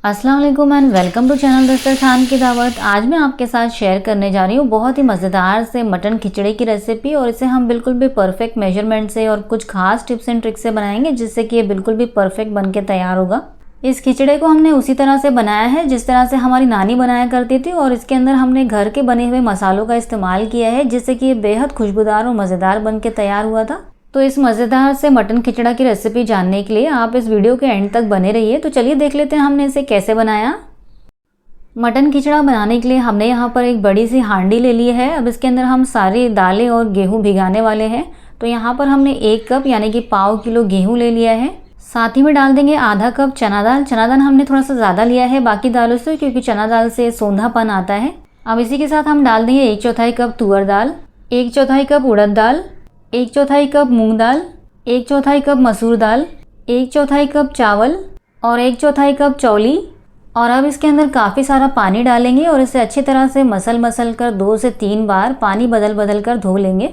अस्सलाम वालेकुम and welcome to channel दस्तरखान की दावत। आज मैं आपके साथ शेयर करने जा रही हूँ बहुत ही मज़ेदार से मटन खिचड़ी की रेसिपी, और इसे हम बिल्कुल भी परफेक्ट मेजरमेंट से और कुछ खास टिप्स एंड ट्रिक्स से बनाएंगे जिससे कि ये बिल्कुल भी परफेक्ट बन के तैयार होगा। इस खिचड़े को हमने उसी तरह से बनाया है जिस तरह से हमारी नानी बनाया करती थी, और इसके अंदर हमने घर के बने हुए मसालों का इस्तेमाल किया है जिससे कि ये बेहद खुशबूदार और मज़ेदार बन के तैयार हुआ था। तो इस मज़ेदार से मटन खिचड़ा की रेसिपी जानने के लिए आप इस वीडियो के एंड तक बने रहिए। तो चलिए देख लेते हैं हमने इसे कैसे बनाया। मटन खिचड़ा बनाने के लिए हमने यहाँ पर एक बड़ी सी हांडी ले ली है। अब इसके अंदर हम सारी दालें और गेहूं भिगाने वाले हैं। तो यहाँ पर हमने 1 कप यानी कि पाव किलो गेहूं ले लिया है। साथ ही में डाल देंगे आधा कप चना दाल। चना दाल हमने थोड़ा सा ज़्यादा लिया है बाकी दालों से, क्योंकि चना दाल से सौंधापन आता है। अब इसी के साथ हम डाल देंगे 1/4 कप तुअर दाल, 1/4 कप उड़द दाल, 1/4 कप मूंग दाल, 1/4 कप मसूर दाल, 1/4 कप चावल और 1/4 कप चौली। और अब इसके अंदर काफ़ी सारा पानी डालेंगे और इसे अच्छी तरह से मसल कर 2 से 3 बार पानी बदल कर धो लेंगे।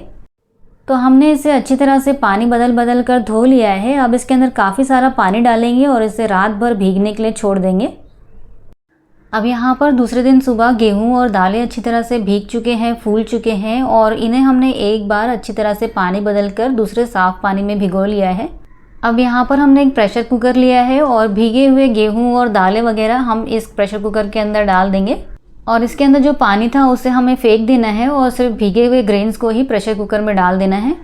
तो हमने इसे अच्छी तरह से पानी बदल कर धो लिया है। अब इसके अंदर काफ़ी सारा पानी डालेंगे और इसे रात भर भीगने के लिए छोड़ देंगे। अब यहाँ पर दूसरे दिन सुबह गेहूं और दालें अच्छी तरह से भीग चुके हैं, फूल चुके हैं, और इन्हें हमने एक बार अच्छी तरह से पानी बदलकर दूसरे साफ़ पानी में भिगो लिया है। अब यहाँ पर हमने एक प्रेशर कुकर लिया है और भीगे हुए गेहूं और दालें वगैरह हम इस प्रेशर कुकर के अंदर डाल देंगे, और इसके अंदर जो पानी था उसे हमें फेंक देना है और सिर्फ भीगे हुए ग्रेन्स को ही प्रेशर कुकर में डाल देना है।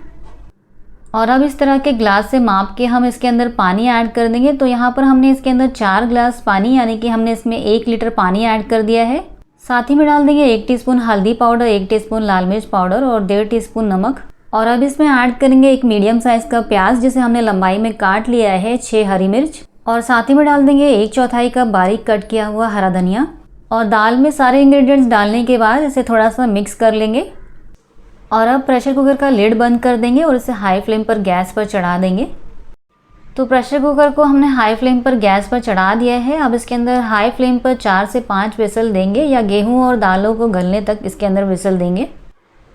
और अब इस तरह के ग्लास से माप के हम इसके अंदर पानी ऐड कर देंगे। तो यहाँ पर हमने इसके अंदर 4 ग्लास पानी यानी कि हमने इसमें 1 लीटर पानी ऐड कर दिया है। साथ ही में डाल देंगे 1 टीस्पून हल्दी पाउडर, 1 टीस्पून लाल मिर्च पाउडर और 1.5 टीस्पून नमक। और अब इसमें ऐड करेंगे एक मीडियम साइज़ का प्याज जिसे हमने लंबाई में काट लिया है, 6 हरी मिर्च, और साथ ही में डाल देंगे 1/4 कप बारीक कट किया हुआ हरा धनिया। और दाल में सारे इंग्रेडिएंट्स डालने के बाद इसे थोड़ा सा मिक्स कर लेंगे। और अब प्रेशर कुकर का लिड बंद कर देंगे और इसे हाई फ्लेम पर गैस पर चढ़ा देंगे। तो प्रेशर कुकर को हमने हाई फ्लेम पर गैस पर चढ़ा दिया है। अब इसके अंदर हाई फ्लेम पर 4 से 5 विसल देंगे, या गेहूं और दालों को गलने तक इसके अंदर विसल देंगे।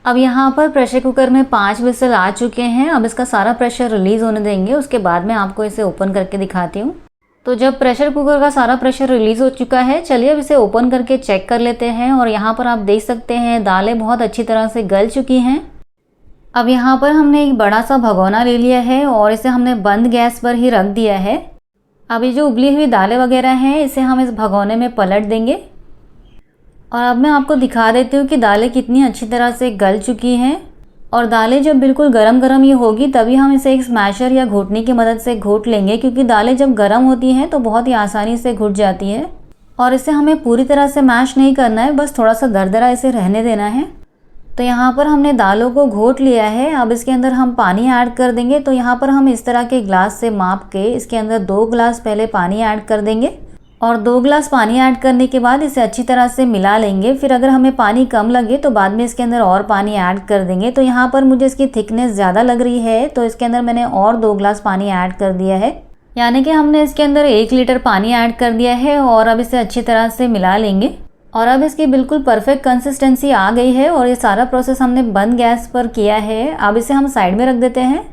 अब यहाँ पर प्रेशर कुकर में 5 विसल आ चुके हैं। अब इसका सारा प्रेशर रिलीज़ होने देंगे, उसके बाद मैं आपको इसे ओपन करके दिखाती हूँ। तो जब प्रेशर कुकर का सारा प्रेशर रिलीज़ हो चुका है, चलिए अब इसे ओपन करके चेक कर लेते हैं। और यहाँ पर आप देख सकते हैं दालें बहुत अच्छी तरह से गल चुकी हैं। अब यहाँ पर हमने एक बड़ा सा भगोना ले लिया है और इसे हमने बंद गैस पर ही रख दिया है। अब ये जो उबली हुई दालें वगैरह हैं इसे हम इस भगोने में पलट देंगे। और अब मैं आपको दिखा देती हूँ कि दालें कितनी अच्छी तरह से गल चुकी हैं। और दालें जब बिल्कुल गरम गरम ये होगी तभी हम इसे एक स्मैशर या घोटनी की मदद से घोट लेंगे, क्योंकि दालें जब गरम होती हैं तो बहुत ही आसानी से घुट जाती है। और इसे हमें पूरी तरह से मैश नहीं करना है, बस थोड़ा सा दरदरा इसे रहने देना है। तो यहाँ पर हमने दालों को घोट लिया है। अब इसके अंदर हम पानी ऐड कर देंगे। तो यहाँ पर हम इस तरह के ग्लास से माप के इसके अंदर 2 ग्लास पहले पानी ऐड कर देंगे, और 2 ग्लास पानी ऐड करने के बाद इसे अच्छी तरह से मिला लेंगे। फिर अगर हमें पानी कम लगे तो बाद में इसके अंदर और पानी ऐड कर देंगे। तो यहाँ पर मुझे इसकी थिकनेस ज़्यादा लग रही है तो इसके अंदर मैंने और 2 ग्लास पानी ऐड कर दिया है, यानी कि हमने इसके अंदर 1 लीटर पानी ऐड कर दिया है। और अब इसे अच्छी तरह से मिला लेंगे। और अब इसकी बिल्कुल परफेक्ट कंसिस्टेंसी आ गई है और ये सारा प्रोसेस हमने बंद गैस पर किया है। अब इसे हम साइड में रख देते हैं।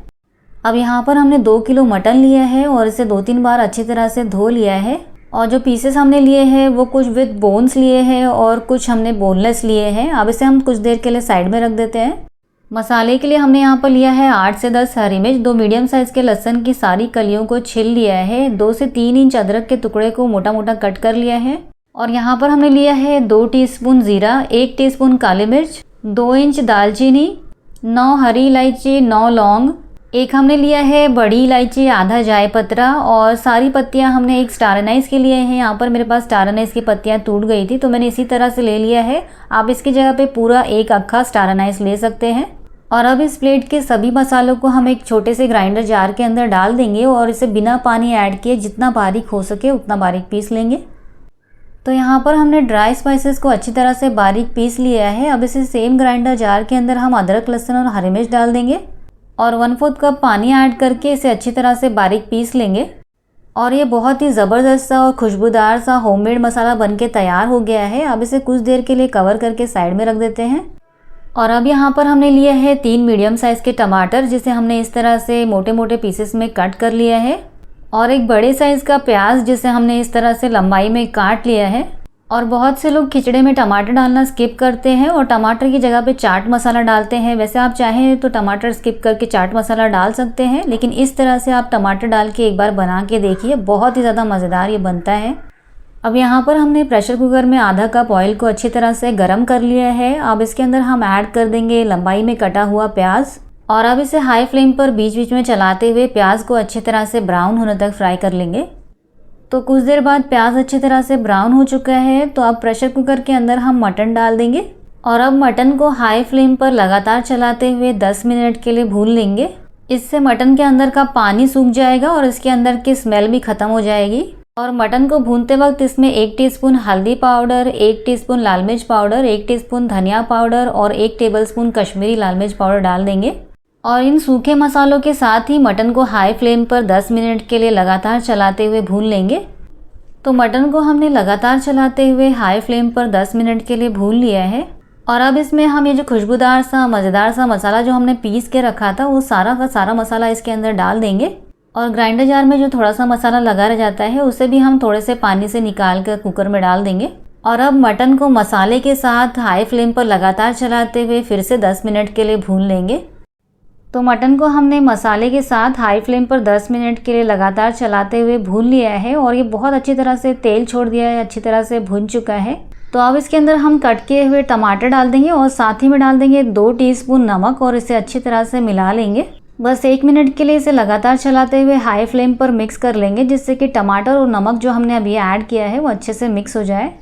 अब यहाँ पर हमने 2 किलो मटन लिया है और इसे 2-3 बार अच्छी तरह से धो लिया है। और जो पीसेस हमने लिए हैं वो कुछ विद बोन्स लिए हैं और कुछ हमने बोनलेस लिए हैं। अब इसे हम कुछ देर के लिए साइड में रख देते हैं। मसाले के लिए हमने यहाँ पर लिया है 8 से 10 हरी मिर्च, 2 मीडियम साइज़ के लहसुन की सारी कलियों को छिल लिया है, 2 से 3 इंच अदरक के टुकड़े को मोटा मोटा कट कर लिया है। और यहाँ पर हमने लिया है 2 टीस्पून ज़ीरा, 1 टीस्पून काली मिर्च, 2 इंच दालचीनी, 9 हरी इलायची, 9 लौंग, एक हमने लिया है बड़ी इलायची, आधा जायपत्रा, और सारी पत्तियाँ हमने एक स्टार एनाइस के लिए हैं। यहाँ पर मेरे पास स्टार एनाइस की पत्तियाँ टूट गई थी तो मैंने इसी तरह से ले लिया है। आप इसकी जगह पे पूरा एक अक्खा स्टार एनाइस ले सकते हैं। और अब इस प्लेट के सभी मसालों को हम एक छोटे से ग्राइंडर जार के अंदर डाल देंगे और इसे बिना पानी ऐड किए जितना बारीक हो सके उतना बारीक पीस लेंगे। तो यहाँ पर हमने ड्राई स्पाइसेस को अच्छी तरह से बारीक पीस लिया है। अब इसे सेम ग्राइंडर जार के अंदर हम अदरक, लहसुन और हरी मिर्च डाल देंगे और 1/4 कप पानी ऐड करके इसे अच्छी तरह से बारीक पीस लेंगे। और ये बहुत ही ज़बरदस्त सा और खुशबूदार सा होममेड मसाला बनके तैयार हो गया है। अब इसे कुछ देर के लिए कवर करके साइड में रख देते हैं। और अब यहाँ पर हमने लिया है 3 मीडियम साइज़ के टमाटर जिसे हमने इस तरह से मोटे मोटे पीसेस में कट कर लिया है। और एक बड़े साइज़ का प्याज जिसे हमने इस तरह से लंबाई में काट लिया है। और बहुत से लोग खिचड़े में टमाटर डालना स्किप करते हैं और टमाटर की जगह पे चाट मसाला डालते हैं। वैसे आप चाहें तो टमाटर स्किप करके चाट मसाला डाल सकते हैं, लेकिन इस तरह से आप टमाटर डाल के एक बार बना के देखिए, बहुत ही ज़्यादा मज़ेदार ये बनता है। अब यहाँ पर हमने प्रेशर कुकर में आधा कप ऑयल को अच्छी तरह से गर्म कर लिया है। अब इसके अंदर हम ऐड कर देंगे लंबाई में कटा हुआ प्याज और अब इसे हाई फ्लेम पर बीच बीच में चलाते हुए प्याज को अच्छी तरह से ब्राउन होने तक फ्राई कर लेंगे। तो कुछ देर बाद प्याज अच्छी तरह से ब्राउन हो चुका है, तो अब प्रेशर कुकर के अंदर हम मटन डाल देंगे और अब मटन को हाई फ्लेम पर लगातार चलाते हुए 10 मिनट के लिए भून लेंगे। इससे मटन के अंदर का पानी सूख जाएगा और इसके अंदर की स्मेल भी खत्म हो जाएगी। और मटन को भूनते वक्त इसमें 1 टीस्पून हल्दी पाउडर, 1 टीस्पून लाल मिर्च पाउडर, 1 टीस्पून धनिया पाउडर और 1 टेबलस्पून कश्मीरी लाल मिर्च पाउडर डाल देंगे। और इन सूखे मसालों के साथ ही मटन को हाई फ्लेम पर 10 मिनट के लिए लगातार चलाते हुए भून लेंगे। तो मटन को हमने लगातार चलाते हुए हाई फ्लेम पर 10 मिनट के लिए भून लिया है। और अब इसमें हम ये जो खुशबूदार सा मज़ेदार सा मसाला जो हमने पीस के रखा था, वो सारा का सारा मसाला इसके अंदर डाल देंगे। और ग्राइंडर जार में जो थोड़ा सा मसाला लगा रह जाता है, उसे भी हम थोड़े से पानी से निकाल कर कुकर में डाल देंगे। और अब मटन को मसाले के साथ हाई फ्लेम पर लगातार चलाते हुए फिर से 10 मिनट के लिए भून लेंगे। तो मटन को हमने मसाले के साथ हाई फ्लेम पर 10 मिनट के लिए लगातार चलाते हुए भून लिया है और ये बहुत अच्छी तरह से तेल छोड़ दिया है, अच्छी तरह से भुन चुका है। तो अब इसके अंदर हम कट किए हुए टमाटर डाल देंगे और साथ ही में डाल देंगे 2 टीस्पून नमक और इसे अच्छी तरह से मिला लेंगे। बस 1 मिनट के लिए इसे लगातार चलाते हुए हाई फ्लेम पर मिक्स कर लेंगे, जिससे कि टमाटर और नमक जो हमने अभी ऐड किया है वो अच्छे से मिक्स हो जाए।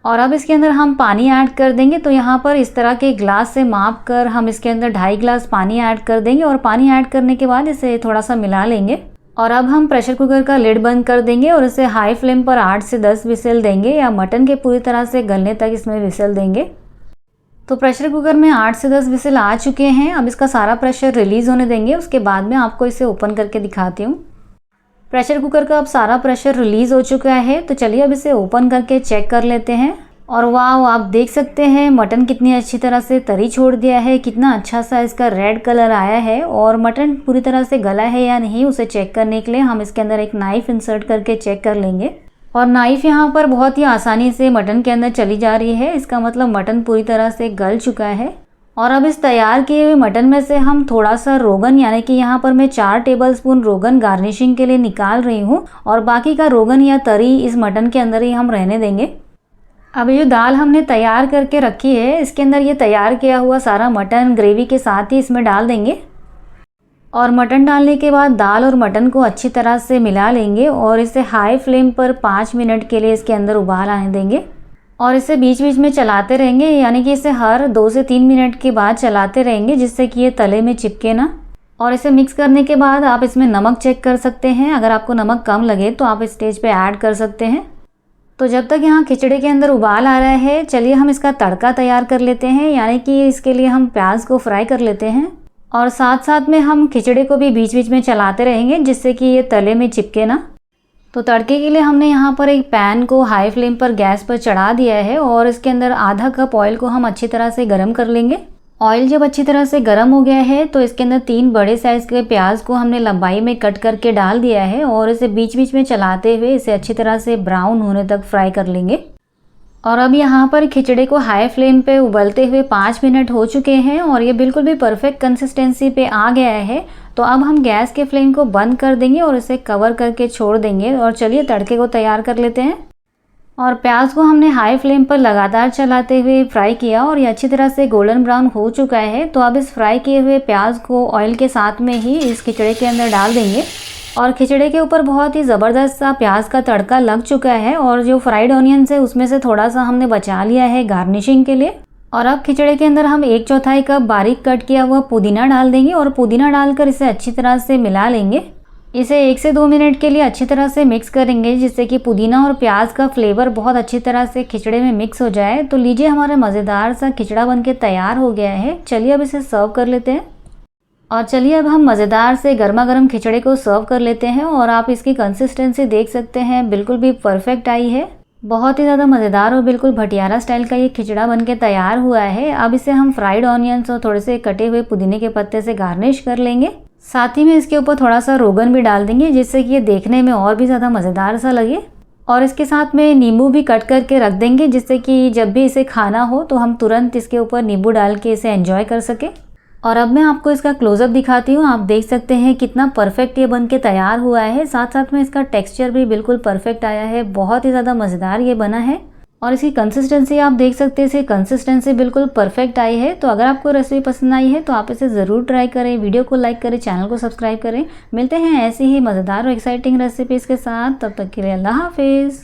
और अब इसके अंदर हम पानी ऐड कर देंगे। तो यहाँ पर इस तरह के ग्लास से माप कर हम इसके अंदर 2.5 गिलास पानी ऐड कर देंगे और पानी ऐड करने के बाद इसे थोड़ा सा मिला लेंगे। और अब हम प्रेशर कुकर का लिड बंद कर देंगे और इसे हाई फ्लेम पर 8 से 10 विसल देंगे या मटन के पूरी तरह से गलने तक इसमें विसल देंगे। तो प्रेशर कुकर में 8 से 10 विसल आ चुके हैं। अब इसका सारा प्रेशर रिलीज़ होने देंगे, उसके बाद में आपको इसे ओपन करके दिखाती हूँ। प्रेशर कुकर का अब सारा प्रेशर रिलीज़ हो चुका है। तो चलिए अब इसे ओपन करके चेक कर लेते हैं। और वाह, आप देख सकते हैं मटन कितनी अच्छी तरह से तरी छोड़ दिया है, कितना अच्छा सा इसका रेड कलर आया है। और मटन पूरी तरह से गला है या नहीं उसे चेक करने के लिए हम इसके अंदर एक नाइफ़ इंसर्ट करके चेक कर लेंगे। और नाइफ़ यहाँ पर बहुत ही आसानी से मटन के अंदर चली जा रही है, इसका मतलब मटन पूरी तरह से गल चुका है। और अब इस तैयार किए हुए मटन में से हम थोड़ा सा रोगन, यानी कि यहाँ पर मैं 4 टेबलस्पून रोगन गार्निशिंग के लिए निकाल रही हूँ और बाकी का रोगन या तरी इस मटन के अंदर ही हम रहने देंगे। अब ये जो दाल हमने तैयार करके रखी है, इसके अंदर ये तैयार किया हुआ सारा मटन ग्रेवी के साथ ही इसमें डाल देंगे। और मटन डालने के बाद दाल और मटन को अच्छी तरह से मिला लेंगे और इसे हाई फ्लेम पर 5 मिनट के लिए इसके अंदर उबाल आने देंगे। और इसे बीच बीच में चलाते रहेंगे, यानी कि इसे हर 2 से 3 मिनट के बाद चलाते रहेंगे, जिससे कि ये तले में चिपके ना। और इसे मिक्स करने के बाद आप इसमें नमक चेक कर सकते हैं। अगर आपको नमक कम लगे तो आप इस स्टेज पे ऐड कर सकते हैं। तो जब तक यहाँ खिचड़ी के अंदर उबाल आ रहा है, चलिए हम इसका तड़का तैयार कर लेते हैं, यानी कि इसके लिए हम प्याज को फ्राई कर लेते हैं और साथ साथ में हम खिचड़ी को भी बीच बीच में चलाते रहेंगे, जिससे कि ये तले में चिपके ना। तो तड़के के लिए हमने यहाँ पर एक पैन को हाई फ्लेम पर गैस पर चढ़ा दिया है और इसके अंदर आधा कप ऑयल को हम अच्छी तरह से गर्म कर लेंगे। ऑयल जब अच्छी तरह से गर्म हो गया है तो इसके अंदर 3 बड़े साइज़ के प्याज को हमने लंबाई में कट करके डाल दिया है और इसे बीच बीच में चलाते हुए इसे अच्छी तरह से ब्राउन होने तक फ्राई कर लेंगे। और अब यहाँ पर खिचड़ी को हाई फ्लेम पे उबलते हुए 5 मिनट हो चुके हैं और ये बिल्कुल भी परफेक्ट कंसिस्टेंसी पे आ गया है। तो अब हम गैस के फ्लेम को बंद कर देंगे और इसे कवर करके छोड़ देंगे। और चलिए तड़के को तैयार कर लेते हैं। और प्याज को हमने हाई फ्लेम पर लगातार चलाते हुए फ्राई किया और ये अच्छी तरह से गोल्डन ब्राउन हो चुका है। तो अब इस फ्राई किए हुए प्याज को ऑयल के साथ में ही इस खिचड़ी के अंदर डाल देंगे। और खिचड़ी के ऊपर बहुत ही ज़बरदस्त सा प्याज का तड़का लग चुका है और जो फ्राइड ऑनियंस है उसमें से थोड़ा सा हमने बचा लिया है गार्निशिंग के लिए। और अब खिचड़ी के अंदर हम 1/4 कप बारीक कट किया हुआ पुदीना डाल देंगे और पुदीना डालकर इसे अच्छी तरह से मिला लेंगे। इसे 1 से 2 मिनट के लिए अच्छी तरह से मिक्स करेंगे, जिससे कि पुदीना और प्याज का फ्लेवर बहुत अच्छी तरह से खिचड़ी में मिक्स हो जाए। तो लीजिए, हमारा मज़ेदार सा खिचड़ा बनके तैयार हो गया है। चलिए अब इसे सर्व कर लेते हैं। और चलिए अब हम मज़ेदार से गर्मा गर्म खिचड़ी को सर्व कर लेते हैं। और आप इसकी कंसिस्टेंसी देख सकते हैं, बिल्कुल भी परफेक्ट आई है। बहुत ही ज़्यादा मज़ेदार और बिल्कुल भटियारा स्टाइल का ये खिचड़ा बनके तैयार हुआ है। अब इसे हम फ्राइड ऑनियंस और थोड़े से कटे हुए पुदीने के पत्ते से गार्निश कर लेंगे। साथ ही में इसके ऊपर थोड़ा सा रोगन भी डाल देंगे, जिससे कि ये देखने में और भी ज़्यादा मज़ेदार सा लगे। और इसके साथ में नींबू भी कट करके रख देंगे, जिससे कि जब भी इसे खाना हो तो हम तुरंत इसके ऊपर नींबू डाल के इसे एंजॉय कर सकें। और अब मैं आपको इसका क्लोजअप दिखाती हूँ। आप देख सकते हैं कितना परफेक्ट ये बन के तैयार हुआ है। साथ साथ में इसका टेक्सचर भी बिल्कुल परफेक्ट आया है, बहुत ही ज़्यादा मज़ेदार ये बना है। और इसकी कंसिस्टेंसी आप देख सकते हैं, इसकी कंसिस्टेंसी बिल्कुल परफेक्ट आई है। तो अगर आपको रेसिपी पसंद आई है तो आप इसे ज़रूर ट्राई करें, वीडियो को लाइक करें, चैनल को सब्सक्राइब करें। मिलते हैं ऐसी ही मज़ेदार और एक्साइटिंग रेसिपीज़ के साथ, तब तक के लिए अल्लाह हाफिज़।